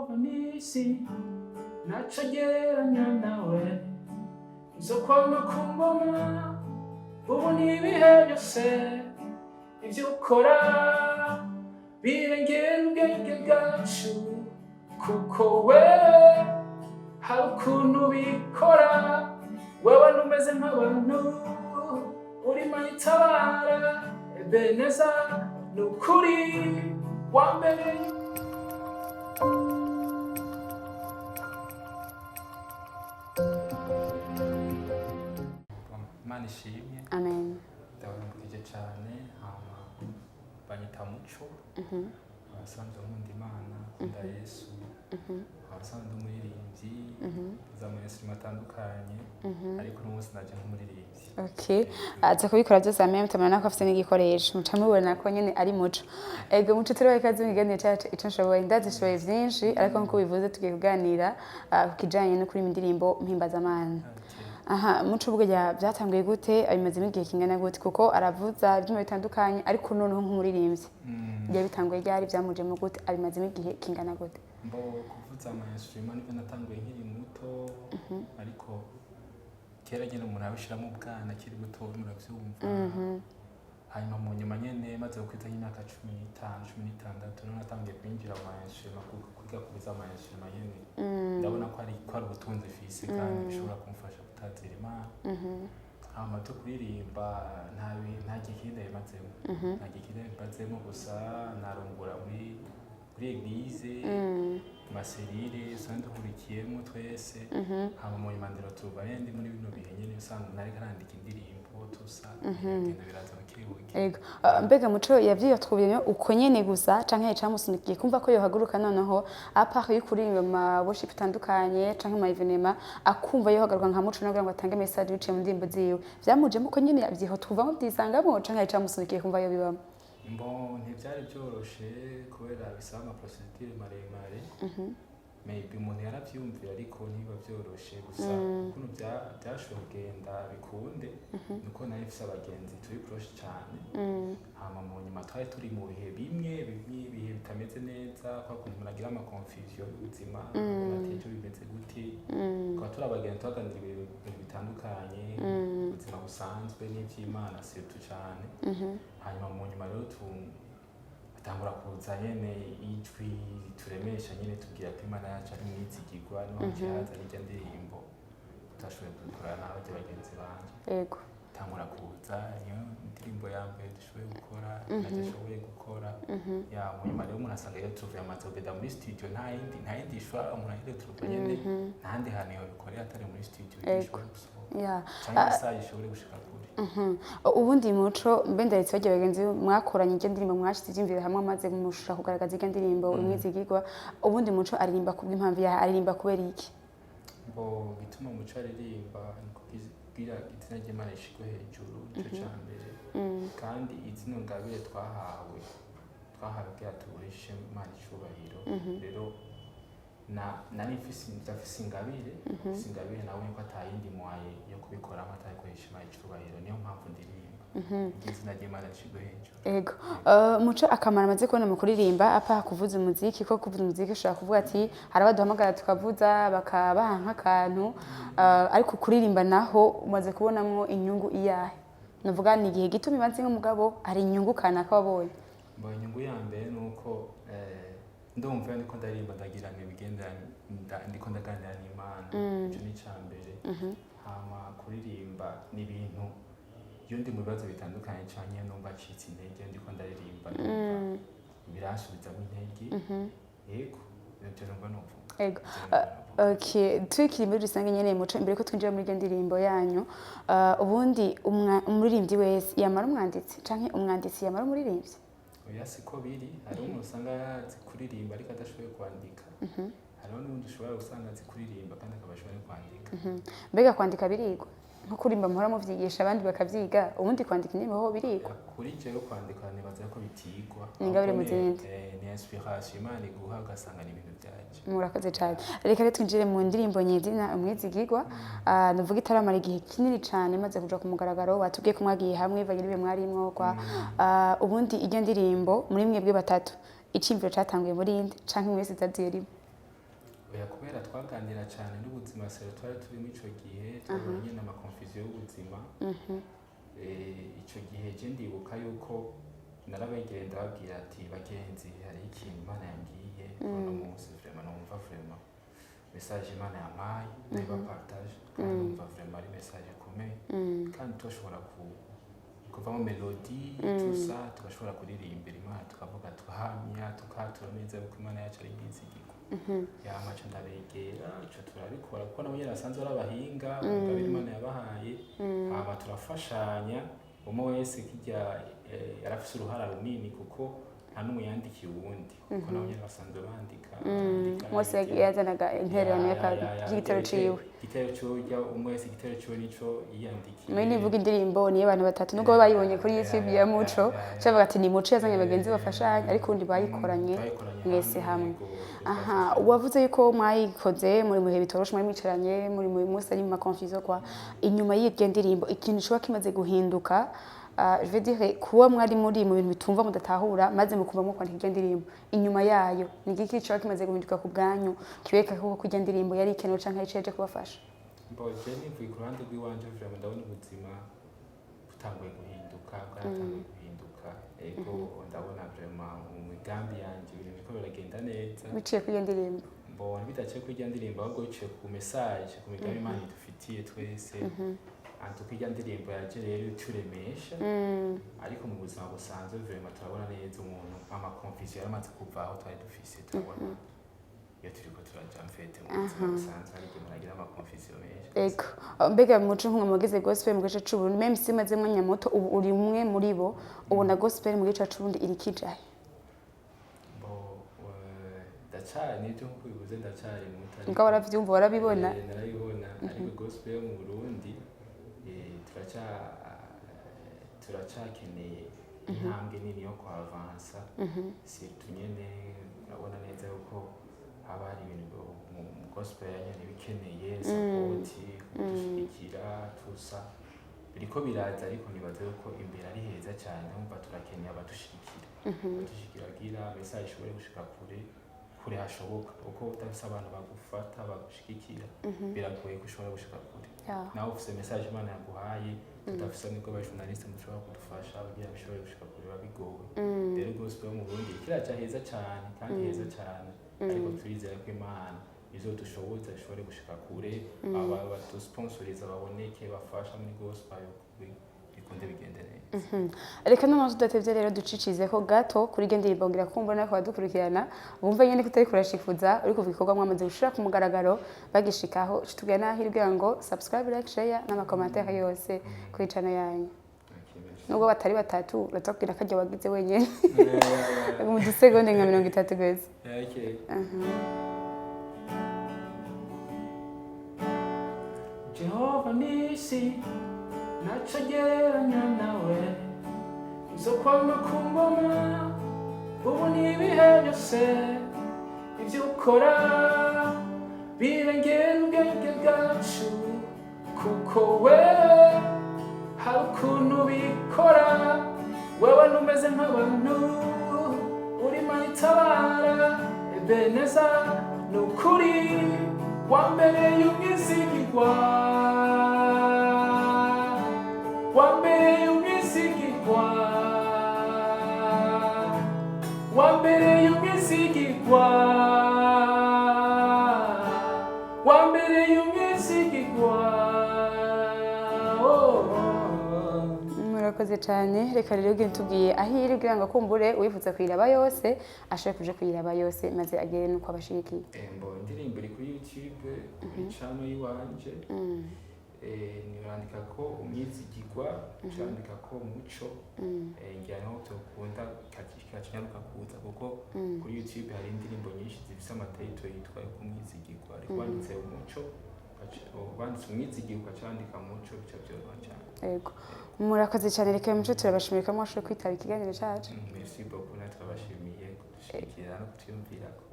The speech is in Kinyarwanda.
Yehova n'isi naco gereranya nawe uzokwama ku ngoma ubu n'ibihe byose ivyo ukora birengera ubwenge bwacu kuko wewe hari ukuntu bikora wewe numeze nk'abantu uri manitabara ebeneza nukuri wa mbere Imana ishimye amen ndabamukije cyane hama banyita muco abasanzwe nkunda Imana nkunda Yesu abasanzwe umuririmbyi z'amayesirimu atandukanye ariko n'umunsi naje nk'umuririmbyi okay aza kubikora byose amenya mutamana ko afite n'igikoresho mutamubona ko nyene ari muco ego muco turi ikaze mwiganire cyacu ico nshoboye ndazishoboye vyinshi ariko nkuko bivuze tugiye kuganira ku kijanye no kuri indirimbo mpimbazamana aha muco ubwo byatanguye gute abimaze igihe kingana gute kuko aravuza ibyuma bitandukanye ariko noneho nk'umuririmbyi bitanguye ryari byamujemo gute abimaze igihe kingana gute mbo kuvuza amayesirimu nibyo natanguye nkiri muto ariko kera nyene umuntu abishiramo ubwana kiri guto muravyumva hanyuma mu nyuma nyene maze kwiza nk'imyaka 15 16 none natangiye kwinjira mu mayesirimu kwiga kuvuza amayesirimu nyene ndabona ko ari ubutunzi fisi kandi bishobora kumufasha gutazira Imana hama to kuririmba nta gikinde mazemo gusa narongora muri eglise maserire sande kurikiyemo twese hama mu imandiro tuba yandi muri bino bihe nyene usanga nari karandika indirimbo tusa ngenda biraza bakibuke ego mbega muco yavyiyo twubyenye uko nyene gusa canke yacamusunikiye kumva ko yohaguruka noneho apart y'ukuririmba ma worship tandukanye canke ma evenement akumva yohagaruka nka muco nagira ngo atange message biciye mu ndimbo ziwe vyamujemo ko nyene yavyiho twuvamo byisangamo canke yacamusunikiye kumva yo bibamo mbo ntibyari byoroshe kubera bisaba ama procedure maremare maybe umuntu yaravyumvira ariko ntiba byoroshe gusa kuno byashoboye kugenda bikunde nuko nayo ifise abagenzi turi proche cyane hama mu nyuma twari turi mu bihe bimwe bihe bitameze neza kwa kuntu muragira ama confusion y'ubuzima natejo bimeze gute kwa turi abagenzi twaganira ibintu bitandukanye ubuzima busanzwe n'ivy'Imana surtout cyane hanyuma mu nyuma rero atangura kuza nyene ijwi turemesha nyene tubwira ko Imana yacu ari mwizigirwa no cyaza n'ijya ndirimbo tutashoboye gukora n'abandi bagenzi banje yego tangura kuza iyo indirimbo ya mbere dushoboye gukora nadashoboye gukora ya mu nyuma rero umuntu asanga iyo tuvuye amaze kugenda muri studio nta yindi ishobora umuntu ahire turuva nyene ntahandi hantu yobikorera atari muri studio ishobora gusohoka cyangwa isaha ishobore gushika kure ubundi muco mbendaritse bagiye bagenzi mwakoranye ijya ndirimbo mwashize ivyimvire hamwe amaze kumushusha kugaragaza ijya ndirimbo umwizigirwa ubundi muco aririmba kubw'impamvu ya aririmba kubera iki bo bituma muco aririmba kugira izina ry'Imana ishigwe hejuru cyo cyambere kandi izino ngabire twahawe bya tuburishe Imana icubahiro rero nari mfise ingabire nawe ko atayindi mwaye yo kubikora amatakoresha Imana icubahiro niyo mpamvu ndirimba izina ry'Imana ishigwe hejuru ego muco akamara amaze kubona mu kuririmba apa kuvuza umuziki ko kuvuza umuziki ushobora kuvuga ati hari abaduhamagara tukavuza bakabaha nk'akantu ariko kuririmba naho umaze kubonamwo inyungu iyahe navuga ni igihe gito bimaze nk'umugabo hari inyungu kanaka wabonye mbo inyungu ya mbere nuko ndumva niko ndaririmba ndagira n'ibigendanye ndiko ndaganira n'Imana ico ni cambere hama kuririmba ni ibintu iyo ndi mu bibazo bitandukanye cyane numva acitse intege ndiko ndaririmba birashubizamo intege yego ibyo numva nuvuga ego okay tukiri muri rusange nyene muco imbere ko twinjira muri ndirimbo yanyu ubundi umuririmbyi wese yamara umwanditsi canke umwanditsi yamara umuririmbyi oya siko biri hari umuntu usanga yazi kuririmba ariko adashoboye kwandika hariho n'undi ushobora gusanga azi kuririmba kandi akaba ashoboye kwandika mbega kwandika birigwa nko kurimba muhora muvyigisha abandi bakavyiga ubundi kwandika indirimbo ho birigwa kuri jewe kwandika nibaza ko bitigwa ingabire mu zindi ni inspiration Imana iguha ugasanga ni ibintu byaje murakoze cyane reka rero twinjire mu ndirimbo nyezina umwizigirwa nuvuga itaramara igihe kinini cyane maze kuja ku mugaragaro batubwiye ko mwagiye hamwe bagiriwe mwarimwo kwa ubundi iyo ndirimbo muri mwebwe batatu icimviro catanguye muri inde canke mwese zaziye rimwe oya kubera twaganira cyane n'ubuzima sero twari turimo ico gihe twabonye n'amakonfuziyo y'ubuzima ico gihe je ndibuka yuko narabegeye ndababwira ati bagenzi hari ikintu Imana yambwiye uno munsi vraiment numva vraiment message Imana yampaye niba partage kandi numva vraiment ari message ikomeye kandi tushobora kuvamo melody tusa tugashobora kuririmbira Imana tukavuga tuhamya tukatura neza ko Imana yacu ari nyizigirwa yamaca ndabegera ico turabikora kuko nabo nyene basanzwe ari abahinga ngabiri Imana yabahaye aba turafashanya umwe wese kijya yarafise uruhara runini kuko nta n'umwe yandikiye uwundi kuko nabo nyene basanzwe bandika mwese yazanaga intererano y'igitero ciwe igitero cy'ujya umwe wese igitero ciwe nico yiyandikiye mwe nivuga indirimbo niyo abantu batatu nubwo bayibonye kuri YouTube ya Muco cyavuga ati ni Muco yazanye abagenzi bafashanya ariko undi bayikoranye mwese hamwe wavuze yuko mwayikoze muri muhe bitoroshe muri mwicaranye muri munsi ari mu confusion kwa inyuma y'iryo ndirimbo ikintu cyo kimaze guhinduka je veux dire kuba mwari muri mu bintu bitumva mudatahura maze mukumva mu kwandika iryo ndirimbo inyuma yayo ni igiki cyo kimaze guhinduka ku bwanyu kibeka ko kujya ndirimbo yari ikeneye canke iceje kubafasha mboje ni ku ruhande rw'iwanje vraiment ndabona ubuzima butanguye guhinduka bwatanguye guhinduka ego ndabona vraiment mu migambi yanje ibintu biko biragenda neza biciye kujya ndirimbo mbona bidaciye kujya ndirimbo ahubwo biciye ku message ku migambi Imana idufitiye twese antuko ijya ndirimbo yaje rero turemesha ariko mu buzima busanzwe vraiment turabona neza umuntu amakonfuziyo yaramaze kuva aho twari dufise turabona iyo turiko turaja mfete mu buzima busanzwe ariko muragira amakonfuziyo menshi ego mbega Muco nk'umugeze gospel mu gice c'Uburundi même si maze mwanya muto ubu uri umwe muri bo ubona gospel mu gice c'Uburundi iri kijaye ndacari nivyo nkuko bivuze ndacari muto ngo waravyumva warabibona narabibona ariko gospel yo mu Burundi turacakeneye intambwe nini yo kwavansa surtout nyene urabona neza yuko haba hari ibintu mu gospel nyene bikeneye support kudushigikira tusa biriko biraza ariko nibaza yuko imbere ari heza cyane umva turakeneye abadushigikira kugira message ishobore gushika kure hashoboka uko utafise abantu bagufata bagushigikira biragoye ko ushobora gushika kure nawe ufise message Imana yaguhaye tudafise nibwo abajournaliste mushobora kudufasha kugira bishobore gushika kure babigowe rero gospel mu Burundi kiraca heza cyane kandi heza cyane ariko turizera ko Imana izodushoboza ishobore gushika kure aba badusponsoriza baboneke bafasha muri gospel bikunde bigende neza reka n'amazu tudatevye rero ducicize ko gato kuri iryo ndirimbo ngira kumva nako badukurikirana bumva nyene ko utari kurashifuza uri kuva igikorwa mwamaze gushira ku mugaragaro bagishikaho tubwira n'ahirwe ngo subscribe like share n'amakommentaire yose kuri channel yanyu nubwo batari batatu batubwira ko ajya wagize wenyene mu dusegonde nka 30 guys Jehova nisi nacagereranya nawe uzo kwama kumbona ubu n'ibihe byose ibyo ukora birengera ubwenge bwacu kuko wewe hari ukuntu bikora wewe numeze nk'abantu uri manitabara ebeneza ni ukuri wambereye umwizigirwa wambereye umwizigirwa wambereye umwizigirwa wambereye umwizigirwa murakoze cyane reka rero ubwo tubwiye ahiri kugira ngo akumbure uwifuza kuyiraba yose ashobora kuja kuyiraba yose maze agere nuko abashigikiye indirimbo iri kuri YouTube kuri channel yiwanje nirandika ko umwizigirwa cyandika ko Muco ngira naho tukunda kakinyaruka kuza kuko kuri YouTube hari indirimbo nyinshi zifite amatitle yitwa ko umwizigirwa ariko wanditse Muco wanditse umwizigirwa cyandika Muco bica byoroha cyane yego murakoze cyane reka Muco turabashimiye ko mwashoboye kwitaba ikiganiro cyacu merci beaucoup natwe abashimiye kudushikira no kutuyumvira ko